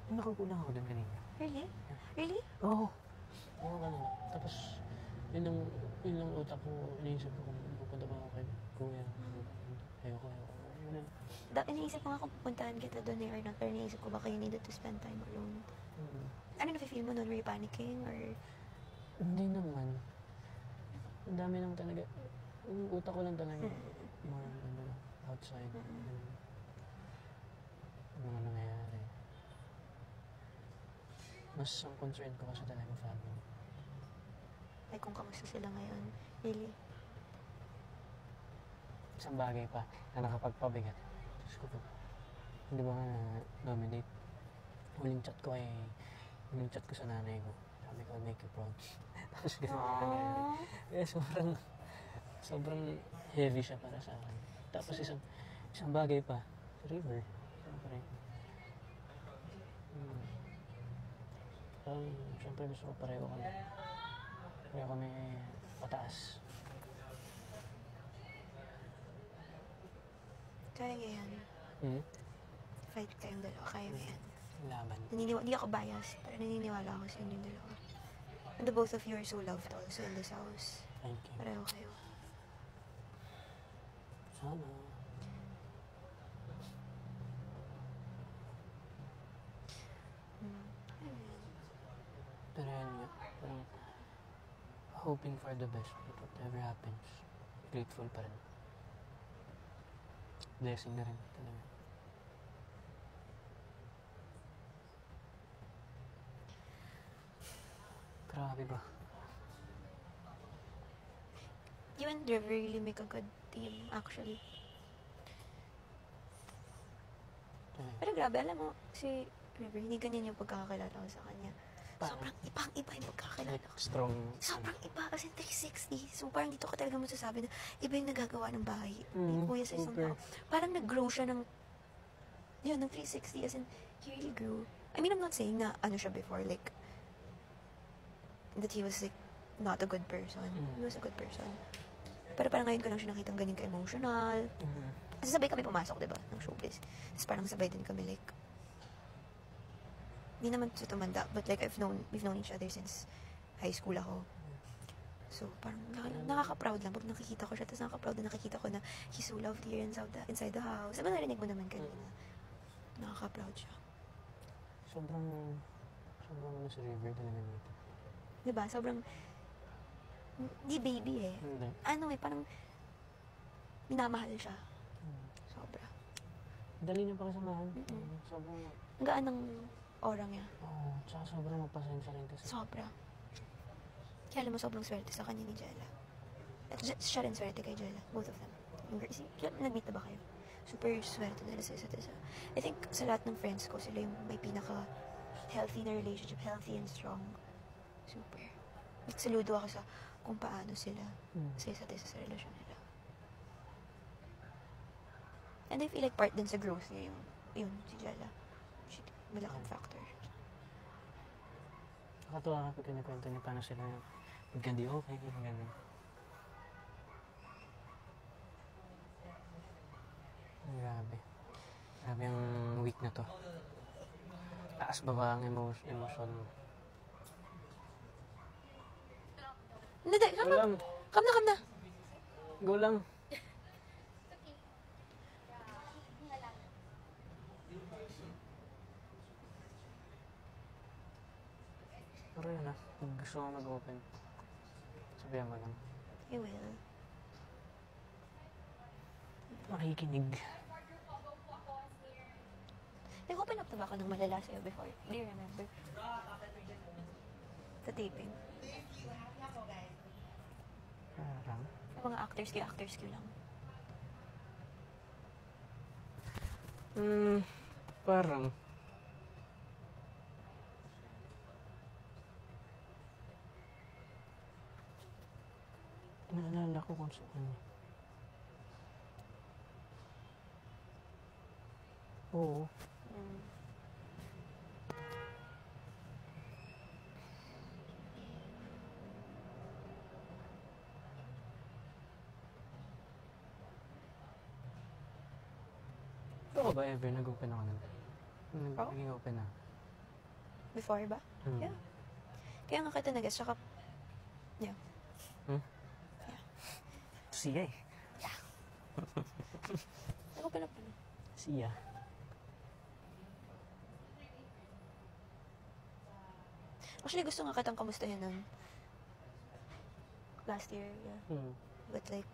Nakakulang ako doon kanina. Really? Really? Oo. Oo, kanina. Tapos, yun ang utak ko, iniisip ko kung pupunta ba ako kay kuya. Ayoko. Iniisip ko nga kung pupuntahan kita doon or not, pero iniisip ko baka you needed to spend time alone. Ano na-feel mo noon? Were you panicking or? Hindi naman. Ang dami lang talaga. Yung utak ko lang talaga. More outside. Mga nangyayari. Mas ang concern ko kasi talaga family. Like kung kamusta sila ngayon. Really? Isang bagay pa na nakapagpabigat. Diyos ko po. Hindi ba nga na-nominate? Huling chat ko sa nanay ko. Sabi ko, I'll make you proud. Tapos ganun na nangyayari. Kaya sobrang heavy siya para sa akin. Tapos isang bagay pa. Sa River. Siyempre. Siyempre gusto ko pareho kami pataas. Kaya yan. Fight kayong dalawa. Kaya yan. Laban. Hindi ako biased, pero naniniwala ako sa inyong dalawa. And the both of you are so loved also in this house. Thank you. Pareho kayo. Sana. Pero yan nga, parang hoping for the best, but whatever happens, grateful pa rin. Blessing na rin talaga. Grabe ba? You and River really make a good team, actually. Pero grabe, alam mo, si River, hindi ganyan yung pagkakakilala ko sa kanya. Sobrang ibang-iba yung pagkakilala ko. Strong. Sobrang iba kasi 360. So parang dito ka talaga masasabi na iba yung nagagawa ng bahay. Yung kuya sa isang tao. Parang nag-grow siya ng 360. As in, he really grew. I mean, I'm not saying na ano siya before, like, that he was like, not a good person. He was a good person. Pero parang ngayon ko lang siya nakitang ganyan ka-emotional. Kasi sabay kami pumasok, diba, ng showbiz. Tapos parang sabay din kami, like, hindi naman sa tumanda, but like, we've known each other since high school ako. So, parang nakaka-proud lang pag nakikita ko siya. Tapos nakaka-proud na nakikita ko na he's so loved here inside the house. Diba narinig mo naman kanina? Nakaka-proud siya. Sobrang si River talaga dito. Diba? Sobrang, di baby eh. Hindi. Ano eh, parang minamahal siya. Sobra. Dali niya pa kasamahan. Sobrang... Gaan ng orang niya. Oo, tsaka sobrang mapasensya rin kasi. Sobra. Kaya alam mo, sobrang swerte sa kanya ni Jella. At siya rin swerte kay Jella. Both of them. Nag-meet na ba kayo? Super swerte nila sa isa't isa. I think sa lahat ng friends ko, sila yung may pinaka-healthy na relationship. Healthy and strong. Super. Nagsaludo ako sa kung paano sila sa isa't isa sa relasyon nila. And I feel like part din sa growth niya yun si Jella. Malaking factor. Nakatuwa ka pag kinikwento niya paano sila pagkandi okay, gano'n. Grabe. Grabe ang week na to. Taas baba ang emosyon mo. Hindi, Go lang. Come na. Go lang. Pero yun kung gusto mo mag-open, sabihan mo lang. I will. Makikinig. Nag-open up na ba ako ng malala sa'yo before? Do you remember? Sa taping. Parang? Mga actors Q lang. Parang. Naalala ko kung saan. Oo. Ito ko ba ever nag-open ako nun? Naging open na. before ba? Hmm. Yeah. Kaya nga kita nag-guess, tsaka, yeah. Siya eh. Ano pa na pala? Siya. Actually, gusto nga kitang kamustahin ng last year, yeah. Hmm. But like,